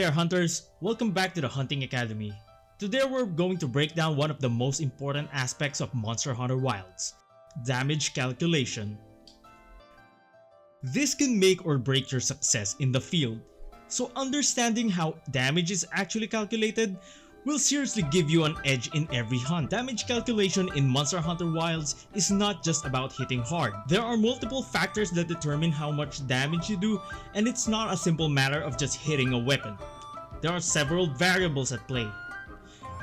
there hunters, welcome back to the Hunting Academy. Today we're going to break down one of the most important aspects of Monster Hunter Wilds, damage calculation. This can make or break your success in the field, so understanding how damage is actually calculated will seriously give you an edge in every hunt. Damage calculation in Monster Hunter Wilds is not just about hitting hard. There are multiple factors that determine how much damage you do, and it's not a simple matter of just hitting a weapon. There are several variables at play.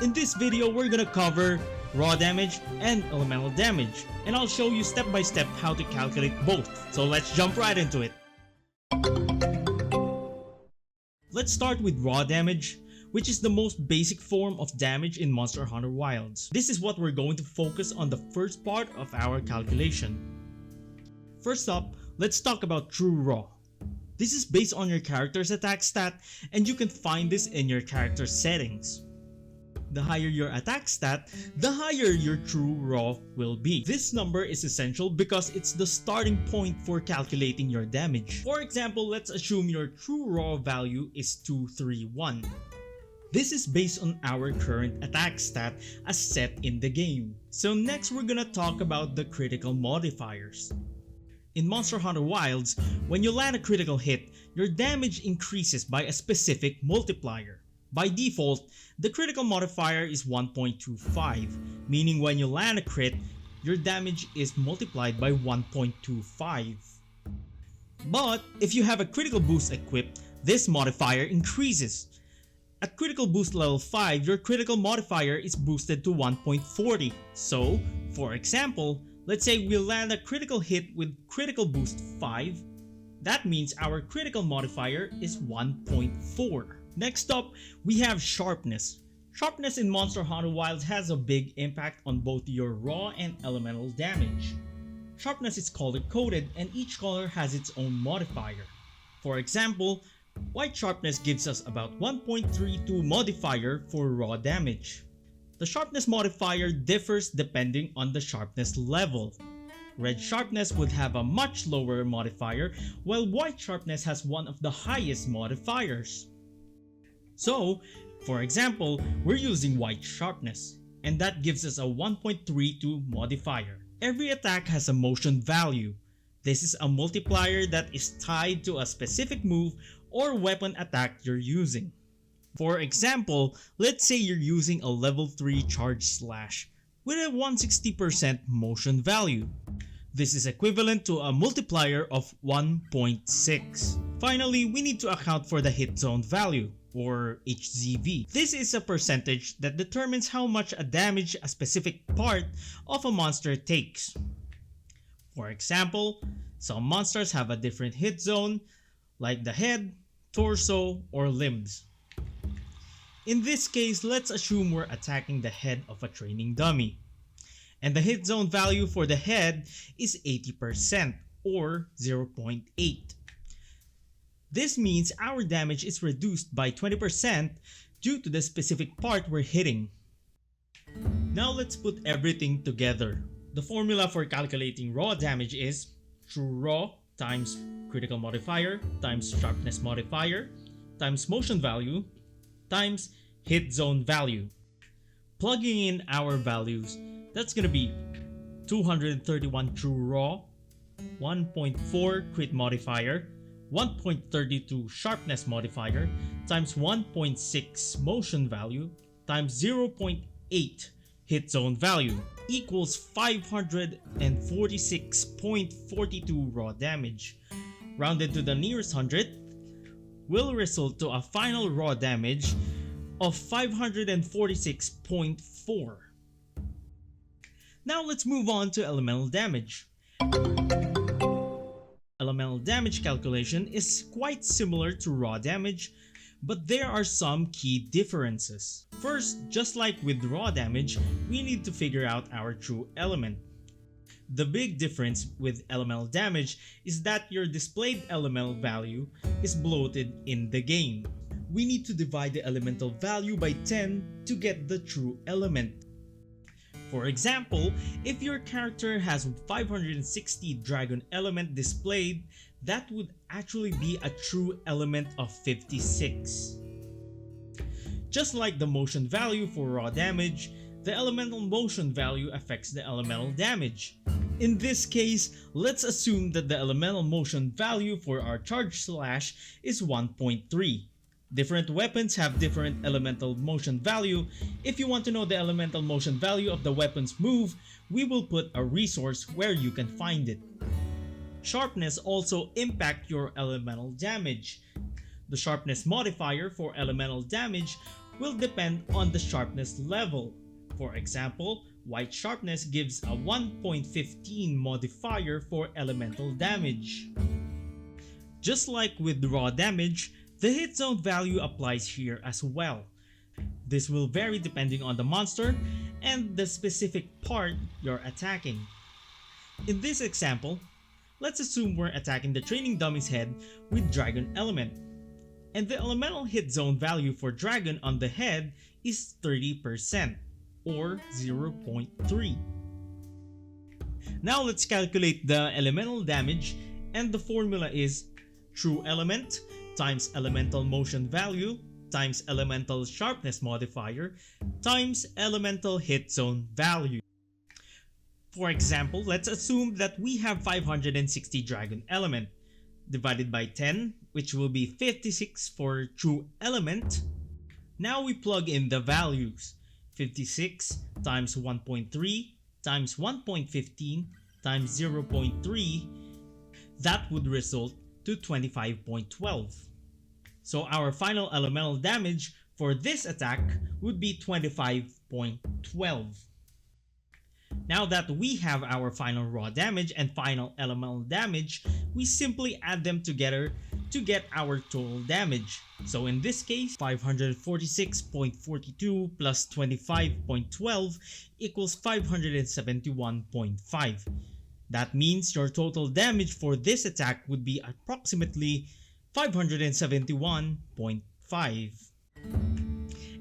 In this video, we're gonna cover raw damage and elemental damage, and I'll show you step by step how to calculate both. So let's jump right into it. Let's start with raw damage, which is the most basic form of damage in Monster Hunter Wilds. This is what we're going to focus on the first part of our calculation. First up, let's talk about true raw. This is based on your character's attack stat, and you can find this in your character settings. The higher your attack stat, the higher your true raw will be. This number is essential because it's the starting point for calculating your damage. For example, let's assume your true raw value is 231. This is based on our current attack stat as set in the game. So next we're gonna talk about the critical modifiers. In Monster Hunter Wilds, when you land a critical hit, your damage increases by a specific multiplier. By default, the critical modifier is 1.25, meaning when you land a crit, your damage is multiplied by 1.25. But if you have a critical boost equipped, this modifier increases. At critical boost level 5, your critical modifier is boosted to 1.40. So, for example, let's say we land a critical hit with critical boost 5. That means our critical modifier is 1.4. Next up, we have Sharpness. Sharpness in Monster Hunter Wilds has a big impact on both your raw and elemental damage. Sharpness is color coded and each color has its own modifier. For example, white sharpness gives us about 1.32 modifier for raw damage. The sharpness modifier differs depending on the sharpness level. Red sharpness would have a much lower modifier, while white sharpness has one of the highest modifiers. So, for example, we're using white sharpness, and that gives us a 1.32 modifier. Every attack has a motion value. This is a multiplier that is tied to a specific move or weapon attack you're using. For example, let's say you're using a level 3 charge slash with a 160% motion value. This is equivalent to a multiplier of 1.6. Finally, we need to account for the hit zone value, or HZV. This is a percentage that determines how much damage a specific part of a monster takes. For example, some monsters have a different hit zone, like the head, torso, or limbs. In this case, let's assume we're attacking the head of a training dummy, and the hit zone value for the head is 80% or 0.8. This means our damage is reduced by 20% due to the specific part we're hitting. Now let's put everything together. The formula for calculating raw damage is true raw times critical modifier times sharpness modifier times motion value times hit zone value. Plugging in our values, that's gonna be 231 true raw, 1.4 crit modifier, 1.32 sharpness modifier times 1.6 motion value times 0.8 hit zone value equals 546.42 raw damage. Rounded to the nearest hundredth will result to a final raw damage of 546.4. Now let's move on to elemental damage. Elemental damage calculation is quite similar to raw damage, but there are some key differences. First, just like with raw damage, we need to figure out our true element. The big difference with elemental damage is that your displayed elemental value is bloated in the game. We need to divide the elemental value by 10 to get the true element. For example, if your character has 560 dragon element displayed, that would actually be a true element of 56. Just like the motion value for raw damage, the elemental motion value affects the elemental damage. In this case, let's assume that the elemental motion value for our charge slash is 1.3. Different weapons have different elemental motion value. If you want to know the elemental motion value of the weapon's move, we will put a resource where you can find it. Sharpness also impacts your elemental damage. The sharpness modifier for elemental damage will depend on the sharpness level. For example, white sharpness gives a 1.15 modifier for elemental damage. Just like with raw damage, the hit zone value applies here as well. This will vary depending on the monster and the specific part you're attacking. In this example, let's assume we're attacking the training dummy's head with dragon element, and the elemental hit zone value for dragon on the head is 30%, or 0.3. Now let's calculate the elemental damage, and the formula is true element times elemental motion value times elemental sharpness modifier times elemental hit zone value. For example, let's assume that we have 560 dragon element divided by 10, which will be 56 for true element. Now we plug in the values. 56 times 1.3 times 1.15 times 0.3, that would result to 25.12. So our final elemental damage for this attack would be 25.12. Now that we have our final raw damage and final elemental damage, we simply add them together to get our total damage. So in this case, 546.42 plus 25.12 equals 571.5. That means your total damage for this attack would be approximately 571.5.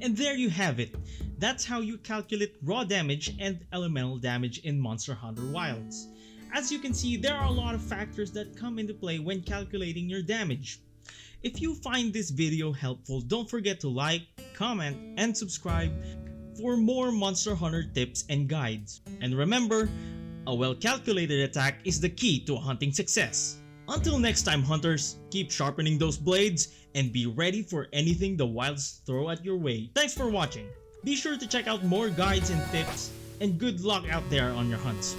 And there you have it. That's how you calculate raw damage and elemental damage in Monster Hunter Wilds. As you can see, there are a lot of factors that come into play when calculating your damage. If you find this video helpful, don't forget to like, comment, and subscribe for more Monster Hunter tips and guides. And remember, a well-calculated attack is the key to hunting success. Until next time, hunters, keep sharpening those blades and be ready for anything the wilds throw at your way. Thanks for watching. Be sure to check out more guides and tips, and good luck out there on your hunts.